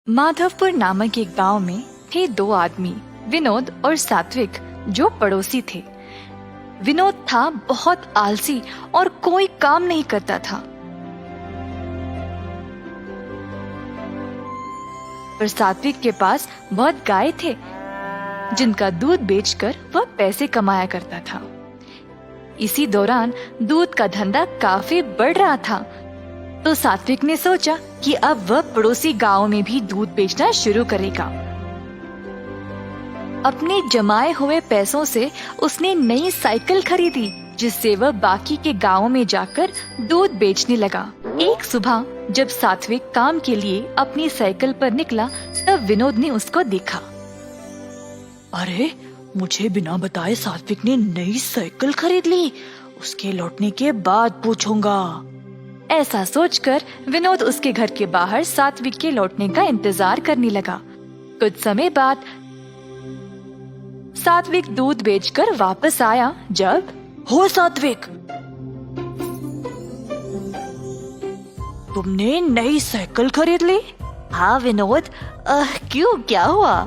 माधवपुर नामक एक गांव में थे दो आदमी, विनोद और सात्विक, जो पड़ोसी थे। विनोद था बहुत आलसी और कोई काम नहीं करता था। पर सात्विक के पास बहुत गाय थे, जिनका दूध बेचकर वह पैसे कमाया करता था। इसी दौरान दूध का धंधा काफी बढ़ रहा था, तो सात्विक ने सोचा कि अब वह पड़ोसी गांव में भी दूध बेचना शुरू करेगा। अपने जमाए हुए पैसों से उसने नई साइकिल खरीदी, जिससे वह बाकी के गांवों में जाकर दूध बेचने लगा। एक सुबह जब सात्विक काम के लिए अपनी साइकिल पर निकला, तब विनोद ने उसको देखा। अरे, मुझे बिना बताए सात्विक ने नई साइकिल खरीद ली। उसके लौटने के बाद पूछूंगा। ऐसा सोचकर विनोद उसके घर के बाहर सात्विक के लौटने का इंतजार करने लगा। कुछ समय बाद सात्विक दूध बेचकर वापस आया। जब हो सात्विक, तुमने नई साइकिल खरीद ली? हाँ विनोद, क्यों, क्या हुआ?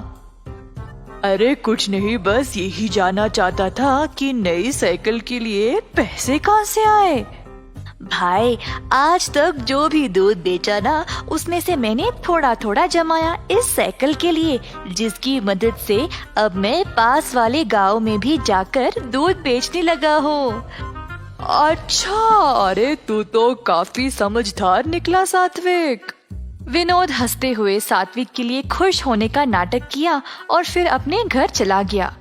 अरे कुछ नहीं, बस यही जानना चाहता था कि नई साइकिल के लिए पैसे कहाँ से आए। भाई, आज तक जो भी दूध बेचा ना, उसमें से मैंने थोड़ा थोड़ा जमाया इस साइकिल के लिए, जिसकी मदद से अब मैं पास वाले गांव में भी जाकर दूध बेचने लगा हूँ। अच्छा, अरे तू तो काफी समझदार निकला सात्विक। विनोद हंसते हुए सात्विक के लिए खुश होने का नाटक किया और फिर अपने घर चला गया।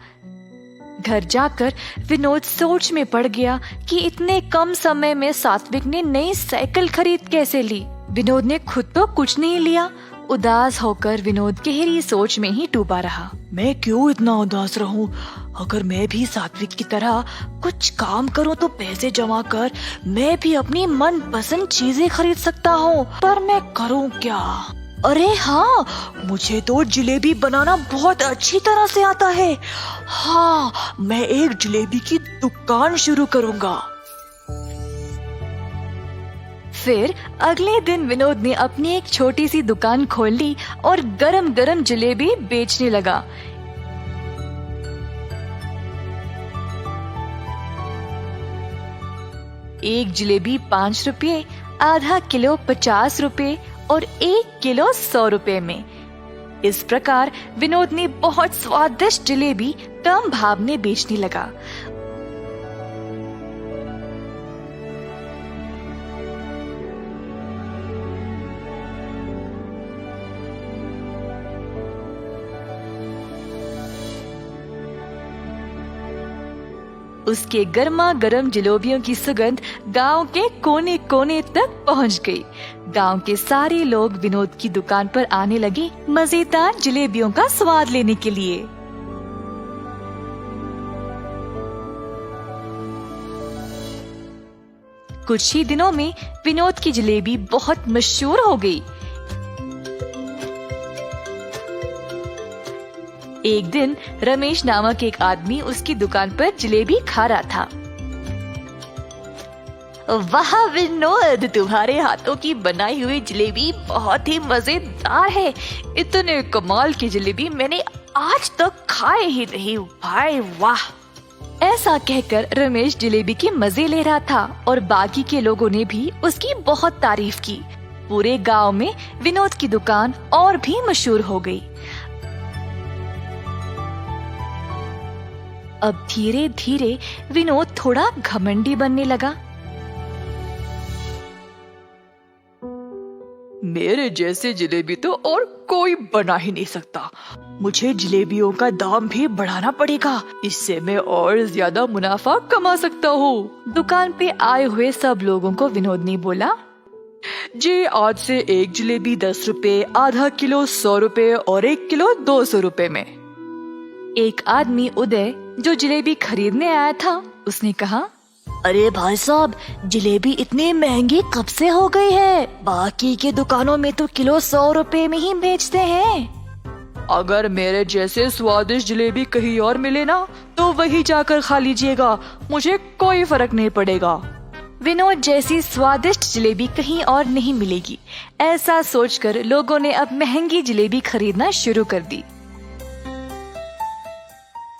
घर जाकर विनोद सोच में पड़ गया कि इतने कम समय में सात्विक ने नई साइकिल खरीद कैसे ली। विनोद ने खुद तो कुछ नहीं लिया। उदास होकर विनोद गहरी सोच में ही डूबा रहा। मैं क्यों इतना उदास रहूं? अगर मैं भी सात्विक की तरह कुछ काम करूं तो पैसे जमा कर मैं भी अपनी मनपसंद चीजें खरीद सकता हूं। पर मैं करूं क्या? अरे हाँ, मुझे तो जलेबी बनाना बहुत अच्छी तरह से आता है। हाँ, मैं एक जलेबी की दुकान शुरू करूंगा। फिर अगले दिन विनोद ने अपनी एक छोटी सी दुकान खोल ली और गरम गरम जलेबी बेचने लगा। एक जलेबी 5 रुपये, आधा किलो 50 रुपये और 1 किलो 100 रुपये में। इस प्रकार विनोद ने बहुत स्वादिष्ट जलेबी कम भाव में बेचने लगा। उसके गर्मा गर्म जलेबियों की सुगंध गांव के कोने कोने तक पहुंच गई। गांव के सारे लोग विनोद की दुकान पर आने लगे मजेदार जलेबियों का स्वाद लेने के लिए। कुछ ही दिनों में विनोद की जलेबी बहुत मशहूर हो गई। एक दिन रमेश नामक एक आदमी उसकी दुकान पर जलेबी खा रहा था। वाह विनोद, तुम्हारे हाथों की बनाई हुई जलेबी बहुत ही मजेदार है। इतने कमाल की जलेबी मैंने आज तक खाए ही नहीं। भाई वाह! ऐसा कहकर रमेश जलेबी के मजे ले रहा था और बाकी के लोगों ने भी उसकी बहुत तारीफ की। पूरे गांव में विनोद की दुकान और भी मशहूर हो गई। अब धीरे धीरे विनोद थोड़ा घमंडी बनने लगा। मेरे जैसे जलेबी तो और कोई बना ही नहीं सकता। मुझे जलेबियों का दाम भी बढ़ाना पड़ेगा, इससे मैं और ज्यादा मुनाफा कमा सकता हूँ। दुकान पे आए हुए सब लोगों को विनोद ने बोला, जी आज से एक जलेबी 10 रुपए, आधा किलो 100 रुपए और 1 किलो 200 रुपए में। एक आदमी उदय, जो जलेबी खरीदने आया था, उसने कहा, अरे भाई साहब, जलेबी इतनी महंगी कब से हो गई है? बाकी के दुकानों में तो किलो 100 रुपए में ही बेचते हैं। अगर मेरे जैसे स्वादिष्ट जलेबी कहीं और मिले ना, तो वही जाकर खा लीजिएगा, मुझे कोई फर्क नहीं पड़ेगा। विनोद जैसी स्वादिष्ट जलेबी कहीं और नहीं मिलेगी। ऐसा सोचकर लोगों ने अब महंगी जलेबी खरीदना शुरू कर दी।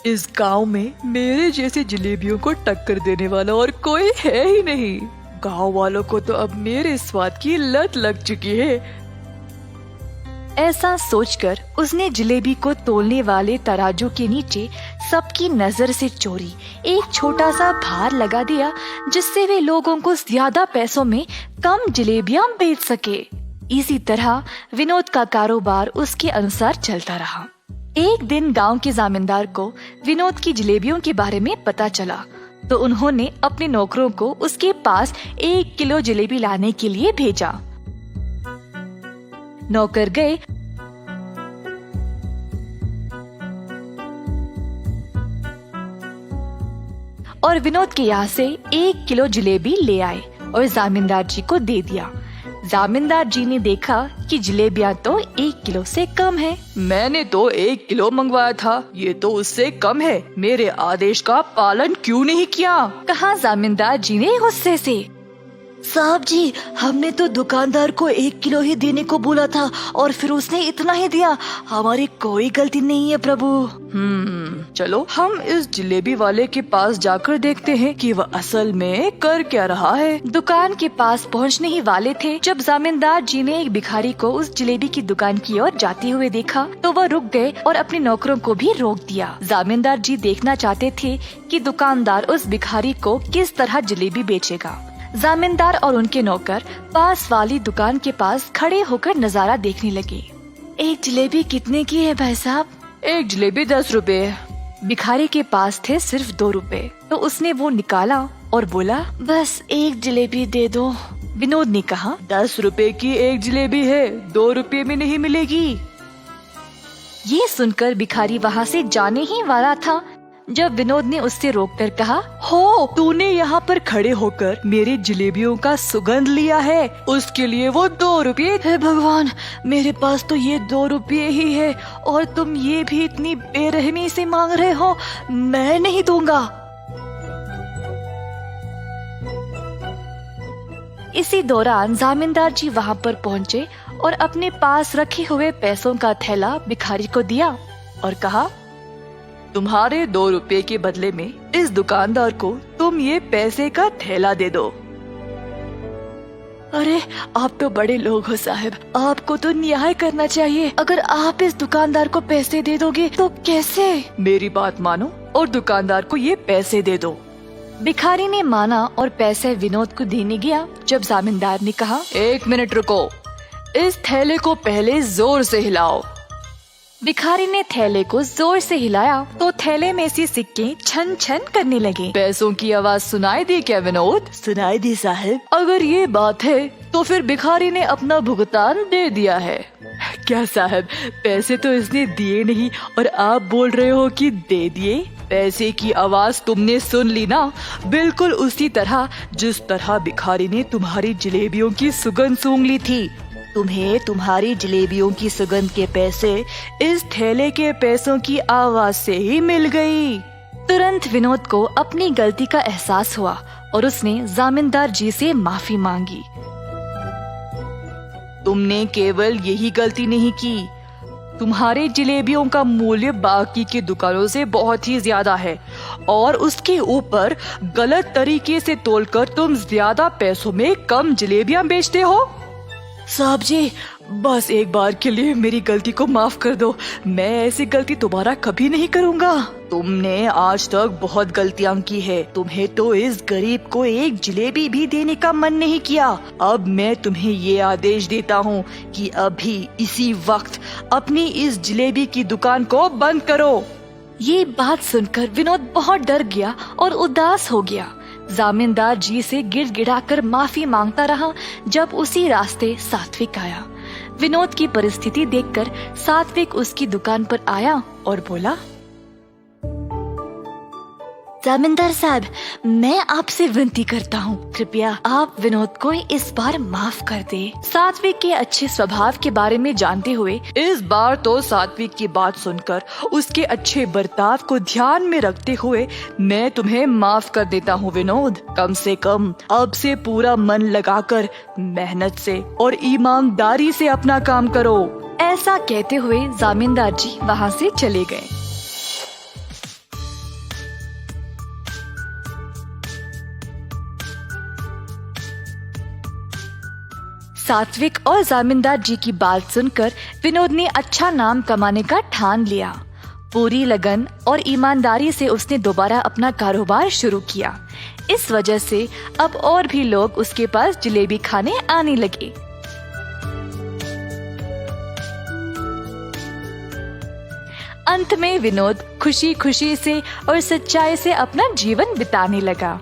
इस गांव में मेरे जैसे जलेबियों को टक्कर देने वाला और कोई है ही नहीं। गांव वालों को तो अब मेरे स्वाद की लत लग चुकी है। ऐसा सोचकर उसने जलेबी को तोलने वाले तराजू के नीचे सबकी नजर से चोरी एक छोटा सा भार लगा दिया, जिससे वे लोगों को ज्यादा पैसों में कम जलेबियां बेच सके। इसी तरह विनोद का कारोबार उसके अनुसार चलता रहा। एक दिन गांव के जमींदार को विनोद की जलेबियों के बारे में पता चला, तो उन्होंने अपने नौकरों को उसके पास 1 किलो जलेबी लाने के लिए भेजा। नौकर गए और विनोद के यहाँ से 1 किलो जलेबी ले आए और जमींदार जी को दे दिया। जमींदार जी ने देखा कि जलेबियां तो 1 किलो से कम है। मैंने तो 1 किलो मंगवाया था, ये तो उससे कम है। मेरे आदेश का पालन क्यों नहीं किया? कहा जमींदार जी ने गुस्से से। साहब जी, हमने तो दुकानदार को 1 किलो ही देने को बोला था और फिर उसने इतना ही दिया। हमारी कोई गलती नहीं है प्रभु। चलो हम इस जलेबी वाले के पास जाकर देखते हैं कि वह असल में कर क्या रहा है। दुकान के पास पहुंचने ही वाले थे जब जमींदार जी ने एक भिखारी को उस जलेबी की दुकान की ओर जाते हुए देखा, तो वह रुक गए और अपने नौकरों को भी रोक दिया। जमींदार जी देखना चाहते थे कि दुकानदार उस भिखारी को किस तरह जलेबी बेचेगा। जमींदार और उनके नौकर पास वाली दुकान के पास खड़े होकर नजारा देखने लगे। एक जलेबी कितने की है भाई साहब? एक जलेबी 10 रुपए। भिखारी के पास थे सिर्फ 2 रुपए, तो उसने वो निकाला और बोला, बस एक जलेबी दे दो। विनोद ने कहा, 10 रुपए की एक जलेबी है, 2 रुपए में नहीं मिलेगी। ये सुनकर भिखारी वहाँ से जाने ही वाला था जब विनोद ने उससे रोककर कहा, हो तूने यहाँ पर खड़े होकर मेरी जलेबियों का सुगंध लिया है, उसके लिए वो 2 रुपये। हे भगवान, मेरे पास तो ये 2 रुपये ही है और तुम ये भी इतनी बेरहमी से मांग रहे हो। मैं नहीं दूंगा। इसी दौरान जमींदार जी वहाँ पर पहुँचे और अपने पास रखे हुए पैसों का थैला भिखारी को दिया और कहा, तुम्हारे 2 रुपए के बदले में इस दुकानदार को तुम ये पैसे का थैला दे दो। अरे आप तो बड़े लोग हो साहब, आपको तो न्याय करना चाहिए। अगर आप इस दुकानदार को पैसे दे दोगे तो कैसे? मेरी बात मानो और दुकानदार को ये पैसे दे दो। भिखारी ने माना और पैसे विनोद को देने गया जब जमींदार ने कहा, 1 मिनट रुको, इस थैले को पहले जोर से हिलाओ। भिखारी ने थैले को जोर से हिलाया तो थैले में से सिक्के छन छन करने लगे। पैसों की आवाज सुनाई दी क्या विनोद? सुनाई दी साहब। अगर ये बात है तो फिर भिखारी ने अपना भुगतान दे दिया है। क्या साहब, पैसे तो इसने दिए नहीं और आप बोल रहे हो कि दे दिए? पैसे की आवाज तुमने सुन ली ना, बिल्कुल उसी तरह जिस तरह भिखारी ने तुम्हारी जलेबियों की सुगंध सूंघ ली थी। तुम्हें तुम्हारी जलेबियों की सुगंध के पैसे इस थैले के पैसों की आवाज से ही मिल गई। तुरंत विनोद को अपनी गलती का एहसास हुआ और उसने जमींदार जी से माफी मांगी। तुमने केवल यही गलती नहीं की, तुम्हारे जलेबियों का मूल्य बाकी की दुकानों से बहुत ही ज्यादा है और उसके ऊपर गलत तरीके से तोलकर तुम ज्यादा पैसों में कम जलेबियां बेचते हो। साहब जी, बस एक बार के लिए मेरी गलती को माफ कर दो। मैं ऐसी गलती दोबारा कभी नहीं करूँगा। तुमने आज तक बहुत गलतियां की है। तुम्हें तो इस गरीब को एक जलेबी भी देने का मन नहीं किया। अब मैं तुम्हें ये आदेश देता हूँ कि अभी इसी वक्त अपनी इस जलेबी की दुकान को बंद करो। ये बात सुनकर विनोद बहुत डर गया और उदास हो गया। जमींदार जी से गिड़गिड़ाकर माफी मांगता रहा जब उसी रास्ते सात्विक आया। विनोद की परिस्थिति देखकर सात्विक उसकी दुकान पर आया और बोला, जमींदार साहब, मैं आपसे विनती करता हूँ, कृपया आप विनोद को इस बार माफ कर दे। सात्विक के अच्छे स्वभाव के बारे में जानते हुए इस बार तो सात्विक की बात सुनकर उसके अच्छे बर्ताव को ध्यान में रखते हुए मैं तुम्हें माफ कर देता हूँ विनोद। कम से कम अब से पूरा मन लगाकर मेहनत से और ईमानदारी से अपना काम करो। ऐसा कहते हुए जमींदार जी वहाँ से चले गए। सात्विक और जमींदार जी की बात सुनकर विनोद ने अच्छा नाम कमाने का ठान लिया। पूरी लगन और ईमानदारी से उसने दोबारा अपना कारोबार शुरू किया। इस वजह से अब और भी लोग उसके पास जलेबी खाने आने लगे। अंत में विनोद खुशी खुशी से और सच्चाई से अपना जीवन बिताने लगा।